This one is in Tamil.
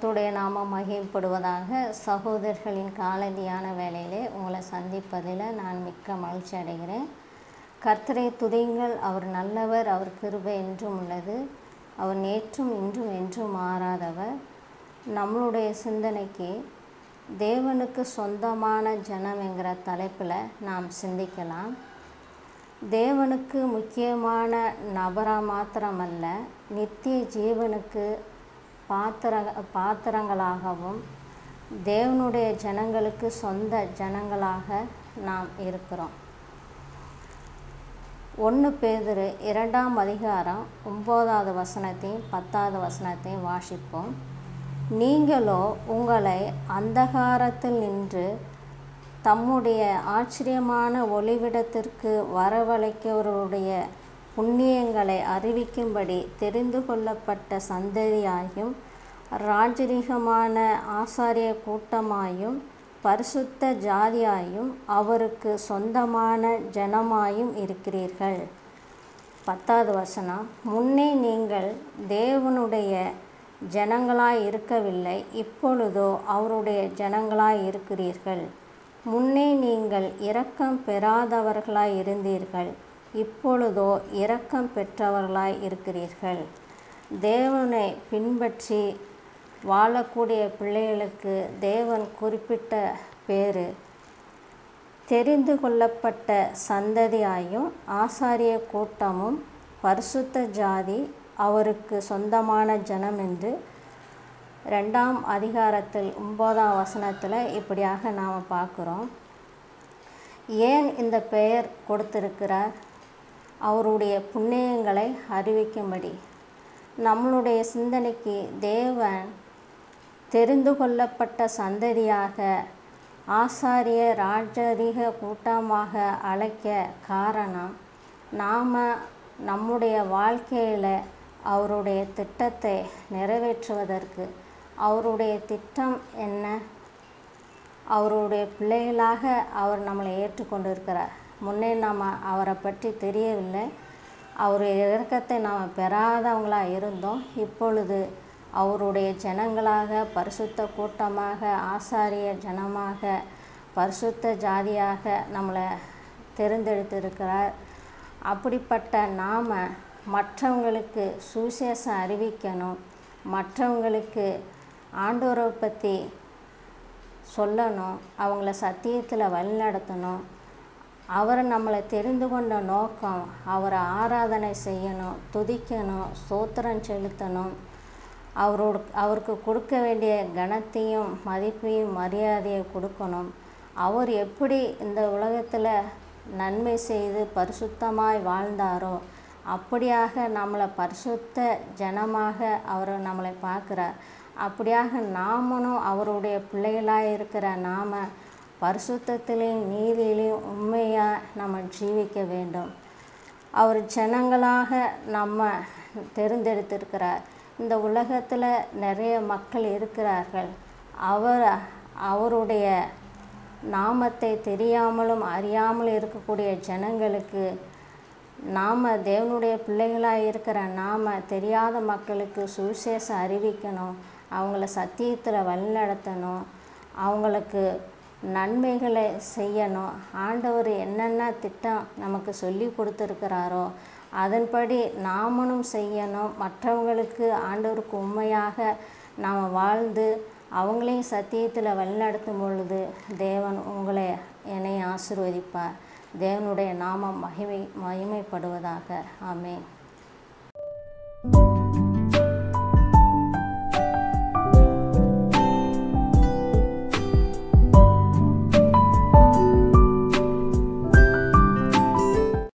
கர்த்தருடைய நாமம் மகிமைப்படுவதாக. சகோதரர்களின் காலை தியான வேளையிலே உங்களை சந்திப்பதில் நான் மிக்க மகிழ்ச்சி அடைகிறேன். கர்த்தரை துதியுங்கள், அவர் நல்லவர், அவர் கிருபை என்றும் உள்ளது. அவர் நேற்றும் இன்றும் என்றும் மாறாதவர். நம்மளுடைய சிந்தனைக்கு தேவனுக்கு சொந்தமான ஜனம் என்கிற தலைப்பில் நாம் சிந்திக்கலாம். தேவனுக்கு முக்கியமான நபராக மாத்திரமல்ல, நித்திய ஜீவனுக்கு பாத்திரங்களாகவும் தேவனுடைய ஜனங்களுக்கு சொந்த ஜனங்களாக நாம் இருக்கிறோம். 1 பேதுரு 2ஆம் அதிகாரம் 9வது வசனத்தையும் 10வது வசனத்தையும் வாசிப்போம். நீங்களோ உங்களை அந்தகாரத்தில் நின்று தம்முடைய ஆச்சரியமான ஒளிவிடத்திற்கு வரவழைக்கிறவருடைய புண்ணியங்களை அறிவிக்கும்படி தெரிந்து கொள்ளப்பட்ட சந்ததியாயும் ராஜரீகமான ஆசாரிய கூட்டமாயும் பரிசுத்த ஜாதியாயும் அவருக்கு சொந்தமான ஜனமாயும் இருக்கிறீர்கள். 10வது வசனம், முன்னே நீங்கள் தேவனுடைய ஜனங்களாய் இருக்கவில்லை, இப்பொழுதோ அவருடைய ஜனங்களாய் இருக்கிறீர்கள். முன்னே நீங்கள் இரக்கம் பெறாதவர்களாய் இருந்தீர்கள், இப்பொழுதோ இரக்கம் பெற்றவர்களாய் இருக்கிறீர்கள். தேவனை பின்பற்றி வாழக்கூடிய பிள்ளைகளுக்கு தேவன் குறிப்பிட்ட பேர் தெரிந்து கொள்ளப்பட்ட சந்ததியாயும் ஆசாரிய கூட்டமும் பரிசுத்த ஜாதி அவருக்கு சொந்தமான ஜனம் என்று 2ஆம் அதிகாரத்தில் 9ஆம் வசனத்தில் இப்படியாக நாம் பார்க்குறோம். ஏன் இந்த பெயர் கொடுத்திருக்கிறார்? அவருடைய புண்ணியங்களை அறிவிக்கும்படி. நம்மளுடைய சிந்தனைக்கு தேவன் தெரிந்து கொள்ளப்பட்ட சந்ததியாக ஆசாரிய ராஜரீக கூட்டமாக அழைக்க காரணம், நாம் நம்முடைய வாழ்க்கையில் அவருடைய திட்டத்தை நிறைவேற்றுவதற்கு. அவருடைய திட்டம் என்ன? அவருடைய பிள்ளைகளாக அவர் நம்மளை ஏற்றுக்கொண்டிருக்கிறார். முன்னே நாம் அவரை பற்றி தெரியவில்லை, அவருடைய இரக்கத்தை நாம் பெறாதவங்களாக இருந்தோம். இப்பொழுது அவருடைய ஜனங்களாக, பரிசுத்த கூட்டமாக, ஆசாரிய ஜனமாக, பரிசுத்த ஜாதியாக நம்மளை தெரிந்தெடுத்திருக்கிறார். அப்படிப்பட்ட நாம் மற்றவங்களுக்கு சுவிசேஷம் அறிவிக்கணும், மற்றவங்களுக்கு ஆண்டவரை பற்றி சொல்லணும், அவங்கள சத்தியத்தில் வழிநடத்தணும். அவரை நம்மளை தெரிந்து கொண்ட நோக்கம் அவரை ஆராதனை செய்யணும், துதிக்கணும், ஸ்தோத்திரம் செலுத்தணும், அவருக்கு கொடுக்க வேண்டிய கனத்தையும் மதிப்பையும் மரியாதையை கொடுக்கணும். அவர் எப்படி இந்த உலகத்தில் நன்மை செய்து பரிசுத்தமாய் வாழ்ந்தாரோ அப்படியாக நம்மளை பரிசுத்த ஜனமாக அவர் நம்மளை பார்க்குறார். அப்படியாக நாமளும் அவருடைய பிள்ளைகளாக இருக்கிற நாம் பரிசுத்தத்திலையும் நீதியிலையும் உண்மையாக நம்ம ஜீவிக்க வேண்டும். அவர் ஜனங்களாக நம்ம தெரிந்தெடுத்திருக்கிறார். இந்த உலகத்தில் நிறைய மக்கள் இருக்கிறார்கள். அவருடைய நாமத்தை தெரியாமலும் அறியாமலும் இருக்கக்கூடிய ஜனங்களுக்கு நாம் தேவனுடைய பிள்ளைகளாக இருக்கிற நாம் தெரியாத மக்களுக்கு சுவிசேஷம் அறிவிக்கணும், அவங்கள சத்தியத்தில் வழிநடத்தணும், அவங்களுக்கு நன்மைகளை செய்யணும். ஆண்டவர் என்னென்ன திட்டம் நமக்கு சொல்லி கொடுத்துருக்கிறாரோ அதன்படி நாமளும் செய்யணும். மற்றவங்களுக்கு ஆண்டவருக்கு உண்மையாக நாம் வாழ்ந்து அவங்களையும் சத்தியத்தில் வழிநடத்தும் பொழுது தேவன் உங்களை என்னை ஆசீர்வதிப்பார். தேவனுடைய நாமம் மகிமைப்படுவதாக. ஆமென்.